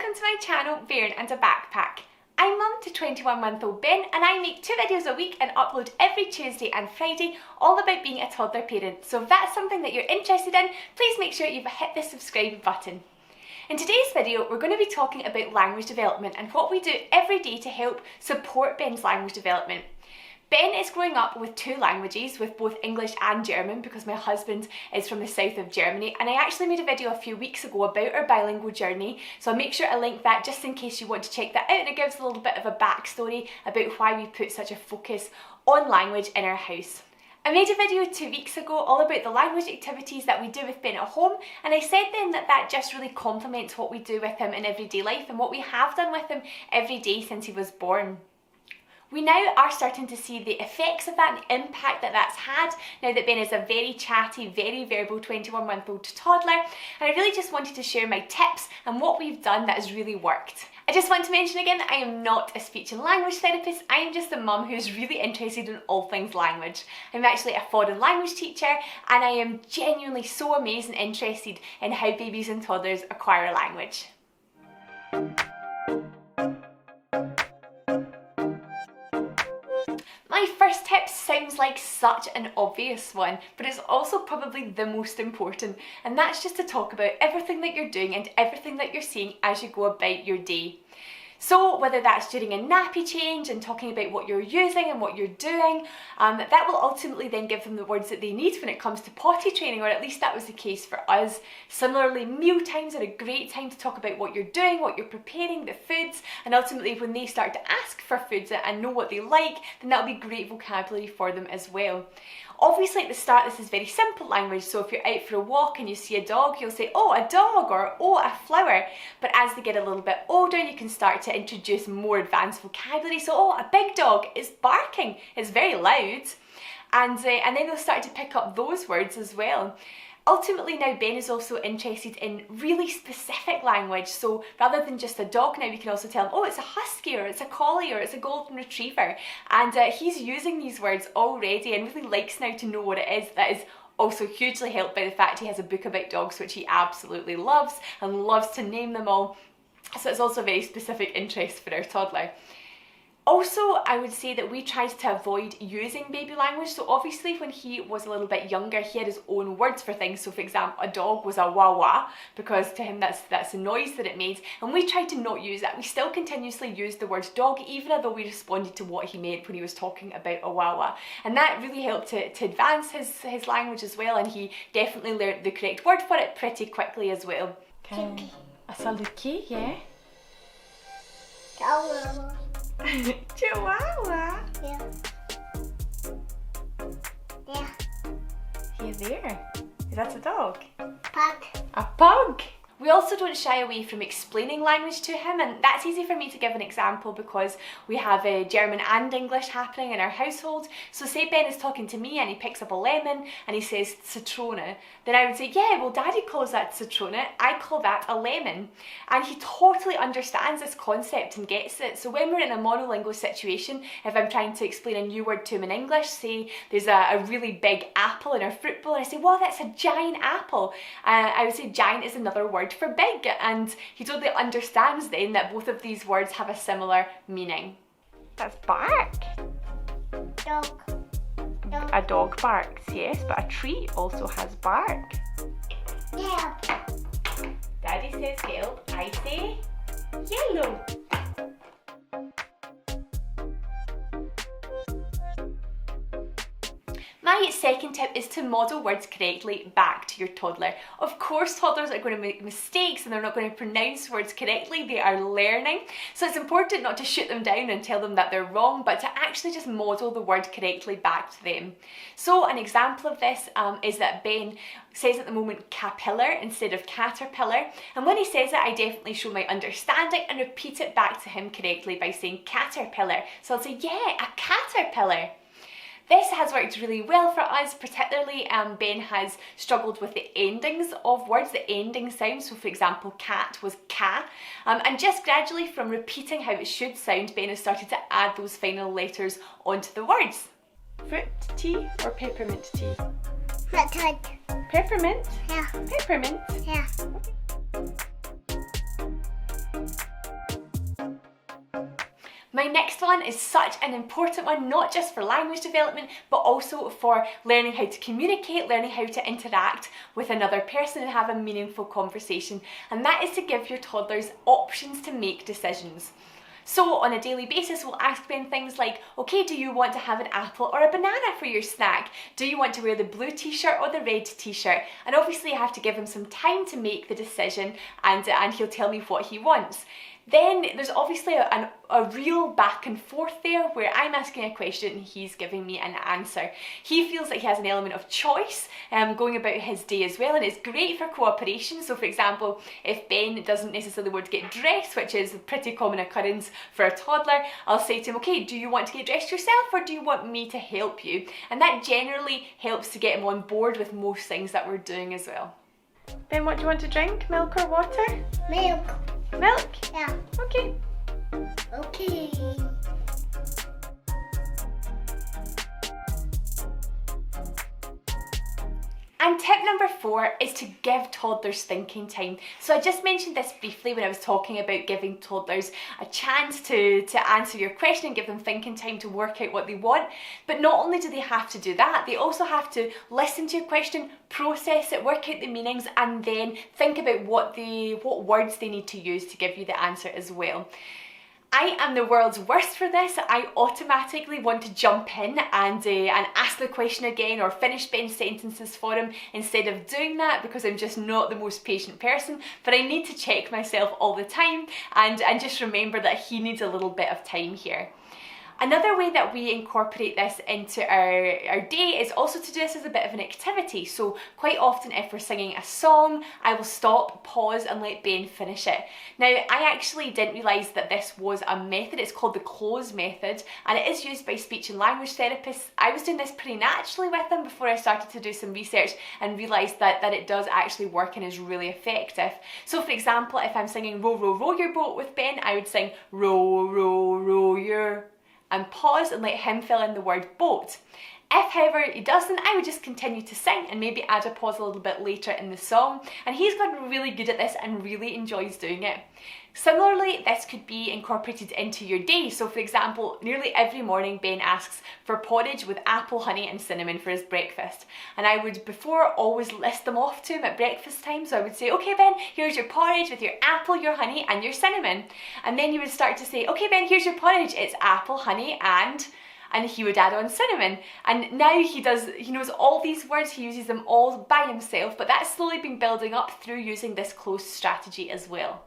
welcome to my channel, Bairn and a Backpack. I'm mum to 21-month-old Ben and I make 2 videos a week and upload every Tuesday and Friday all about being a toddler parent. So if that's something that you're interested in, please make sure you've hit the subscribe button. In today's video, we're going to be talking about language development and what we do every day to help support Ben's language development. Ben is growing up with 2 languages, with both English and German, because my husband is from the south of Germany, and I actually made a video a few weeks ago about our bilingual journey, so I'll make sure I link that just in case you want to check that out, and it gives a little bit of a backstory about why we put such a focus on language in our house. I made a video 2 weeks ago all about the language activities that we do with Ben at home, and I said then that that just really complements what we do with him in everyday life and what we have done with him every day since he was born. We now are starting to see the effects of that and the impact that that's had now that Ben is a very chatty, very verbal 21-month-old toddler, and I really just wanted to share my tips and what we've done that has really worked. I just want to mention again that I am not a speech and language therapist. I am just a mum who's really interested in all things language. I'm actually a foreign language teacher and I am genuinely so amazed and interested in how babies and toddlers acquire language. My first tip sounds like such an obvious one, but it's also probably the most important, and that's just to talk about everything that you're doing and everything that you're seeing as you go about your day. So whether that's during a nappy change and talking about what you're using and what you're doing, that will ultimately then give them the words that they need when it comes to potty training, or at least that was the case for us. Similarly, meal times are a great time to talk about what you're doing, what you're preparing, the foods, and ultimately when they start to ask for foods and know what they like, then that'll be great vocabulary for them as well. Obviously at the start this is very simple language, so if you're out for a walk and you see a dog, you'll say, oh, a dog, or oh, a flower. But as they get a little bit older, you can start to introduce more advanced vocabulary. So, oh, a big dog is barking, it's very loud. And then they'll start to pick up those words as well. Ultimately now Ben is also interested in really specific language, so rather than just a dog now we can also tell him, oh, it's a husky, or it's a collie, or it's a golden retriever, and he's using these words already and really likes now to know what it is. That is also hugely helped by the fact he has a book about dogs which he absolutely loves and loves to name them all, so it's also a very specific interest for our toddler. Also, I would say that we tried to avoid using baby language. So obviously when he was a little bit younger, he had his own words for things. So for example, a dog was a wah wah, because to him that's the noise that it made. And we tried to not use that. We still continuously used the word dog, even though we responded to what he meant when he was talking about a wah wah. And that really helped to advance his language as well. And he definitely learned the correct word for it pretty quickly as well. Okay. A saluki, yeah. Chihuahua. Yeah. Yeah. Here, there. Is that a dog? Pug. A pug. We also don't shy away from explaining language to him, and that's easy for me to give an example because we have German and English happening in our household. So say Ben is talking to me and he picks up a lemon and he says citrone, then I would say, yeah, well Daddy calls that citrone, I call that a lemon. And he totally understands this concept and gets it. So when we're in a monolingual situation, if I'm trying to explain a new word to him in English, say there's a really big apple in our fruit bowl, and I say, wow, that's a giant apple. I would say giant is another word for big, and he totally understands then that both of these words have a similar meaning. That's bark. Dog. Dog. A dog barks, yes, but a tree also has bark. Yeah. Daddy says help, I say yellow. My second tip is to model words correctly back to your toddler. Of course, toddlers are going to make mistakes and they're not going to pronounce words correctly. They are learning. So it's important not to shoot them down and tell them that they're wrong, but to actually just model the word correctly back to them. So an example of this is that Ben says at the moment capillar instead of caterpillar. And when he says it, I definitely show my understanding and repeat it back to him correctly by saying caterpillar. So I'll say, yeah, a caterpillar. This has worked really well for us, particularly Ben has struggled with the endings of words, the ending sounds. So for example, cat was ka, and just gradually from repeating how it should sound, Ben has started to add those final letters onto the words. Fruit tea or peppermint tea? Fruit. Peppermint? Yeah. Peppermint? Yeah. Okay. My next one is such an important one, not just for language development, but also for learning how to communicate, learning how to interact with another person and have a meaningful conversation. And that is to give your toddlers options to make decisions. So on a daily basis, we'll ask them things like, okay, do you want to have an apple or a banana for your snack? Do you want to wear the blue t-shirt or the red t-shirt? And obviously I have to give him some time to make the decision, and he'll tell me what he wants. Then there's obviously a real back and forth there where I'm asking a question and he's giving me an answer. He feels that he has an element of choice going about his day as well, and it's great for cooperation. So for example, if Ben doesn't necessarily want to get dressed, which is a pretty common occurrence for a toddler, I'll say to him, okay, do you want to get dressed yourself or do you want me to help you? And that generally helps to get him on board with most things that we're doing as well. Ben, what do you want to drink? Milk or water? Milk. Milk? Yeah. Okay. Okay. And tip number 4 is to give toddlers thinking time. So I just mentioned this briefly when I was talking about giving toddlers a chance to answer your question and give them thinking time to work out what they want. But not only do they have to do that, they also have to listen to your question, process it, work out the meanings, and then think about what words they need to use to give you the answer as well. I am the world's worst for this. I automatically want to jump in and ask the question again or finish Ben's sentences for him instead of doing that, because I'm just not the most patient person. But I need to check myself all the time and just remember that he needs a little bit of time here. Another way that we incorporate this into our day is also to do this as a bit of an activity. So quite often if we're singing a song, I will stop, pause and let Ben finish it. Now I actually didn't realise that this was a method. It's called the close method and it is used by speech and language therapists. I was doing this pretty naturally with them before I started to do some research and realised that it does actually work and is really effective. So for example, if I'm singing row, row, row your boat with Ben, I would sing row, row, row your, and pause and let him fill in the word boat. If however he doesn't, I would just continue to sing and maybe add a pause a little bit later in the song, and he's gotten really good at this and really enjoys doing it. Similarly, this could be incorporated into your day. So for example, nearly every morning Ben asks for porridge with apple, honey and cinnamon for his breakfast. And I would before always list them off to him at breakfast time. So I would say, okay Ben, here's your porridge with your apple, your honey and your cinnamon. And then he would start to say, okay Ben, here's your porridge, it's apple, honey and he would add on cinnamon. And now he knows all these words, he uses them all by himself, but that's slowly been building up through using this close strategy as well.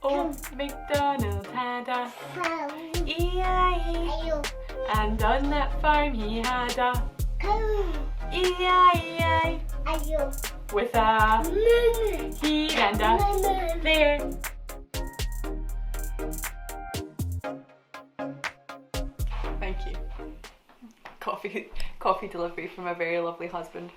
Old MacDonald had a Farm. E-I-E, Ayo. and on that farm he had a Cow. E-I-E-I, Ayo. with a Mama. here and a Mama. there. Thank you. Coffee delivery from a very lovely husband.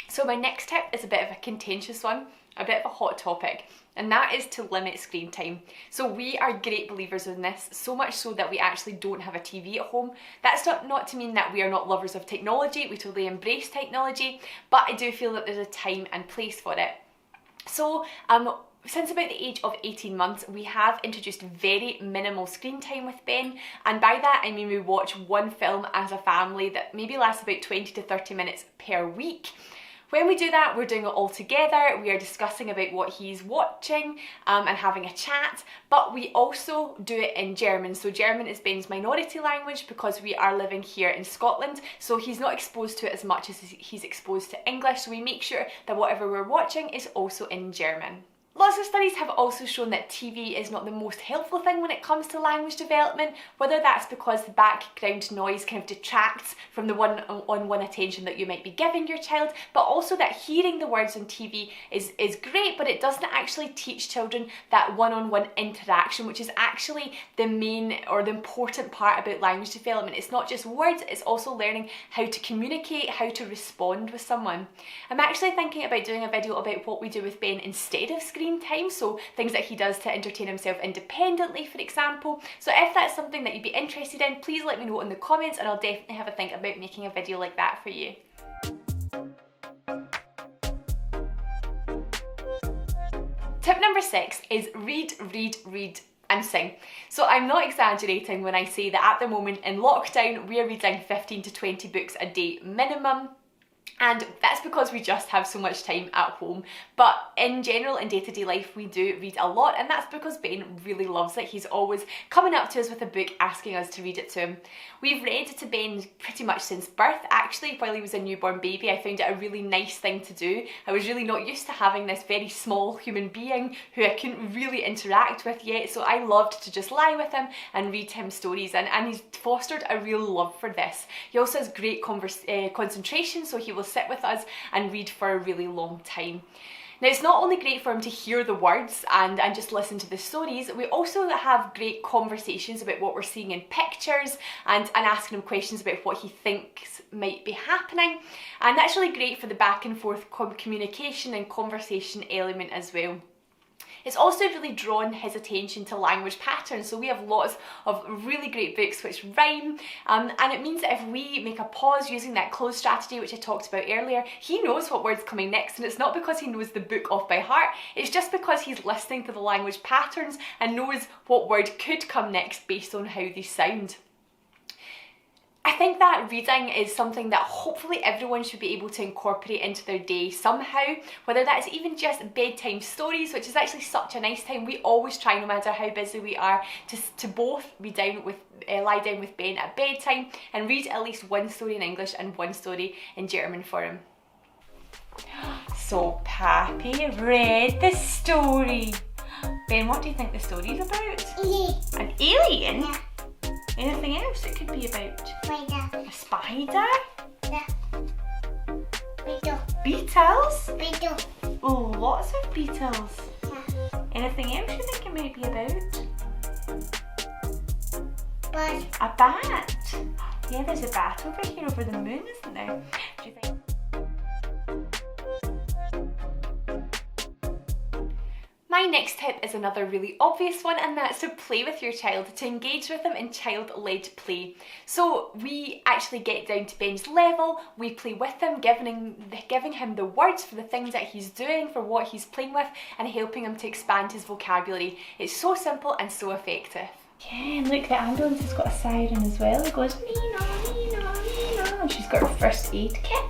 So my next tip is a bit of a contentious one, a bit of a hot topic, and that is to limit screen time. So we are great believers in this, so much so that we actually don't have a TV at home. That's not to mean that we are not lovers of technology, we totally embrace technology, but I do feel that there's a time and place for it. So since about the age of 18 months, we have introduced very minimal screen time with Ben, and by that I mean we watch one film as a family that maybe lasts about 20 to 30 minutes per week. When we do that, we're doing it all together, we are discussing about what he's watching and having a chat, but we also do it in German. So German is Ben's minority language because we are living here in Scotland, so he's not exposed to it as much as he's exposed to English, so we make sure that whatever we're watching is also in German. Lots of studies have also shown that TV is not the most helpful thing when it comes to language development, whether that's because the background noise kind of detracts from the one-on-one attention that you might be giving your child, but also that hearing the words on TV is great, but it doesn't actually teach children that one-on-one interaction, which is actually the main or the important part about language development. It's not just words, it's also learning how to communicate, how to respond with someone. I'm actually thinking about doing a video about what we do with Ben instead of screen time, so things that he does to entertain himself independently, for example. So if that's something that you'd be interested in, please let me know in the comments and I'll definitely have a think about making a video like that for you. Tip number 6 is read, read, read and sing. So I'm not exaggerating when I say that at the moment in lockdown we are reading 15 to 20 books a day minimum. And that's because we just have so much time at home. But in general, in day-to-day life, we do read a lot, and that's because Ben really loves it. He's always coming up to us with a book, asking us to read it to him. We've read to Ben pretty much since birth, actually. While he was a newborn baby, I found it a really nice thing to do. I was really not used to having this very small human being who I couldn't really interact with yet, so I loved to just lie with him and read him stories, and he's fostered a real love for this. He also has great concentration, so he will sit with us and read for a really long time. Now, it's not only great for him to hear the words and just listen to the stories, we also have great conversations about what we're seeing in pictures and asking him questions about what he thinks might be happening. And that's really great for the back and forth communication and conversation element as well. It's also really drawn his attention to language patterns, so we have lots of really great books which rhyme, and it means that if we make a pause using that close strategy which I talked about earlier, he knows what word's coming next, and it's not because he knows the book off by heart, it's just because he's listening to the language patterns and knows what word could come next based on how they sound. I think that reading is something that hopefully everyone should be able to incorporate into their day somehow, whether that's even just bedtime stories, which is actually such a nice time. We always try, no matter how busy we are, to both be lie down with Ben at bedtime and read at least one story in English and one story in German for him. So Pappy read the story. Ben, what do you think the story is about? An alien? Yeah. Anything else it could be about? Spider. A spider? Yeah. Beetle. Beetles? Beetle. Oh, lots of beetles. Yeah. Anything else you think it might be about? But A bat? Yeah, there's a bat over here over the moon, isn't there? Do you think? My next tip is another really obvious one, and that's to play with your child, to engage with them in child-led play. So we actually get down to Ben's level, we play with him, giving him the words for the things that he's doing, for what he's playing with, and helping him to expand his vocabulary. It's so simple and so effective. Yeah, and look, the ambulance has got a siren as well. It goes, Nina, Nina, Nina, and she's got her first aid kit.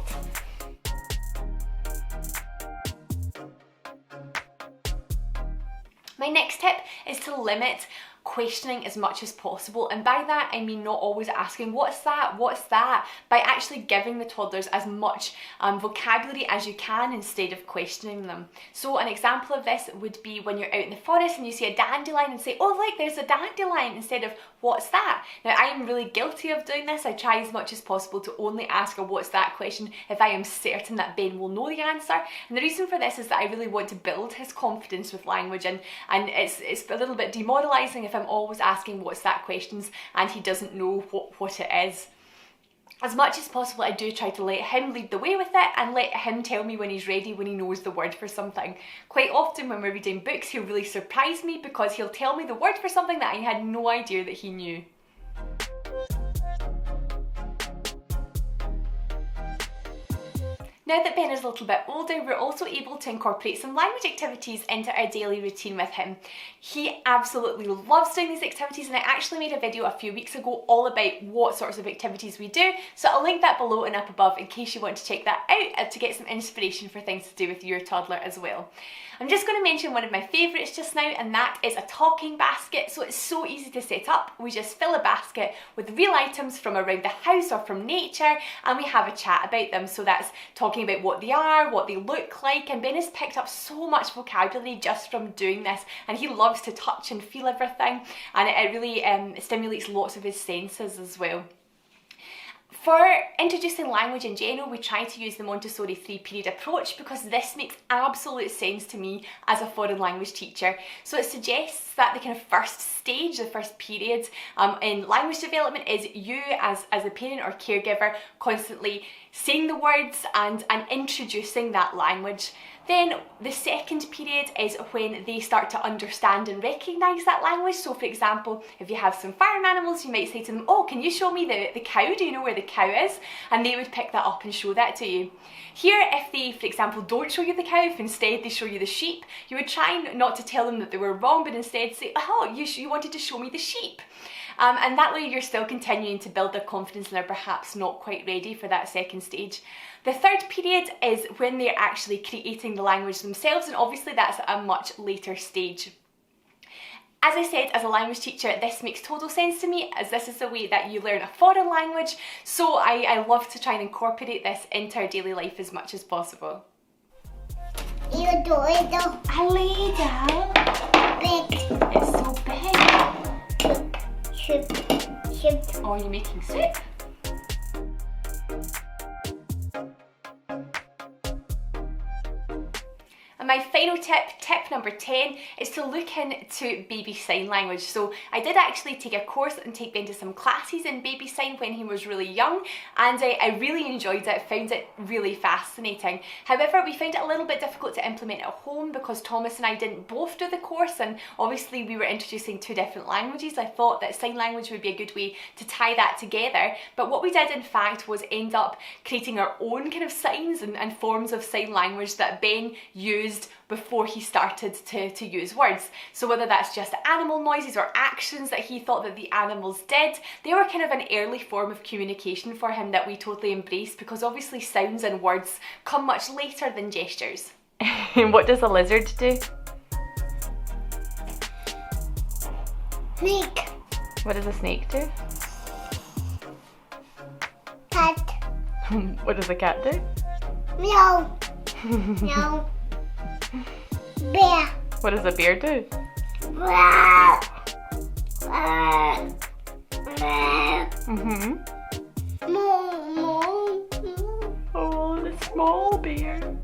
My next tip is to limit questioning as much as possible, and by that I mean not always asking what's that, by actually giving the toddlers as much vocabulary as you can instead of questioning them. So an example of this would be when you're out in the forest and you see a dandelion and say, oh look, there's a dandelion, instead of what's that. Now I am really guilty of doing this. I try as much as possible to only ask a what's that question if I am certain that Ben will know the answer, and the reason for this is that I really want to build his confidence with language, and it's a little bit demoralising if I'm always asking what's that questions and he doesn't know what it is. As much as possible, I do try to let him lead the way with it and let him tell me when he's ready, when he knows the word for something. Quite often when we're reading books, he'll really surprise me because he'll tell me the word for something that I had no idea that he knew. Now that Ben is a little bit older, we're also able to incorporate some language activities into our daily routine with him. He absolutely loves doing these activities, and I actually made a video a few weeks ago all about what sorts of activities we do, so I'll link that below and up above in case you want to check that out to get some inspiration for things to do with your toddler as well. I'm just going to mention one of my favourites just now, and that is a talking basket. So it's so easy to set up. We just fill a basket with real items from around the house or from nature, and we have a chat about them. So that's talking about what they are, what they look like, and Ben has picked up so much vocabulary just from doing this, and he loves to touch and feel everything, and it really stimulates lots of his senses as well. For introducing language in general, we try to use the Montessori 3-period approach because this makes absolute sense to me as a foreign language teacher. So it suggests that the kind of first stage, the first period in language development is you as a parent or caregiver constantly saying the words and introducing that language. Then the second period is when they start to understand and recognise that language. So for example, if you have some farm animals, you might say to them, oh, can you show me the cow? Do you know where the cow is? And they would pick that up and show that to you. Here, if they, for example, don't show you the cow, if instead they show you the sheep, you would try not to tell them that they were wrong, but instead say, oh, you wanted to show me the sheep. And that way you're still continuing to build their confidence and they're perhaps not quite ready for that second stage. The third period is when they're actually creating the language themselves, and obviously that's at a much later stage. As I said, as a language teacher, this makes total sense to me, as this is the way that you learn a foreign language, so I love to try and incorporate this into our daily life as much as possible. You do it though. A ladle? Big. It's so big. Soup. Oh, you're making soup? And my final tip number 10, is to look into baby sign language. So I did actually take a course and take Ben to some classes in baby sign when he was really young, and I really enjoyed it, found it really fascinating. However, we found it a little bit difficult to implement at home because Thomas and I didn't both do the course, and obviously we were introducing two different languages. I thought that sign language would be a good way to tie that together, but what we did in fact was end up creating our own kind of signs and forms of sign language that Ben used before he started to use words. So whether that's just animal noises or actions that he thought that the animals did, they were kind of an early form of communication for him that we totally embraced, because obviously sounds and words come much later than gestures. What does a lizard do? Snake. What does a snake do? Cat. What does a cat do? Meow. Meow. Bear. What does a bear do? Oh, the small bear.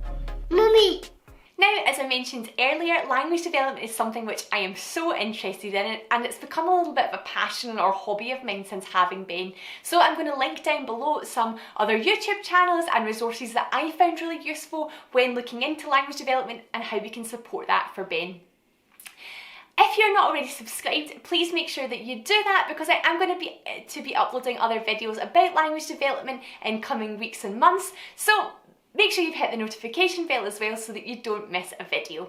Mummy. Now, as I mentioned earlier, language development is something which I am so interested in, and it's become a little bit of a passion or hobby of mine since having Ben. So I'm going to link down below some other YouTube channels and resources that I found really useful when looking into language development and how we can support that for Ben. If you're not already subscribed, please make sure that you do that, because I am going to be uploading other videos about language development in coming weeks and months. So make sure you've hit the notification bell as well so that you don't miss a video.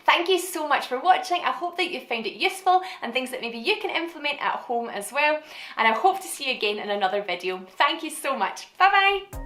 Thank you so much for watching. I hope that you found it useful and things that maybe you can implement at home as well. And I hope to see you again in another video. Thank you so much. Bye bye.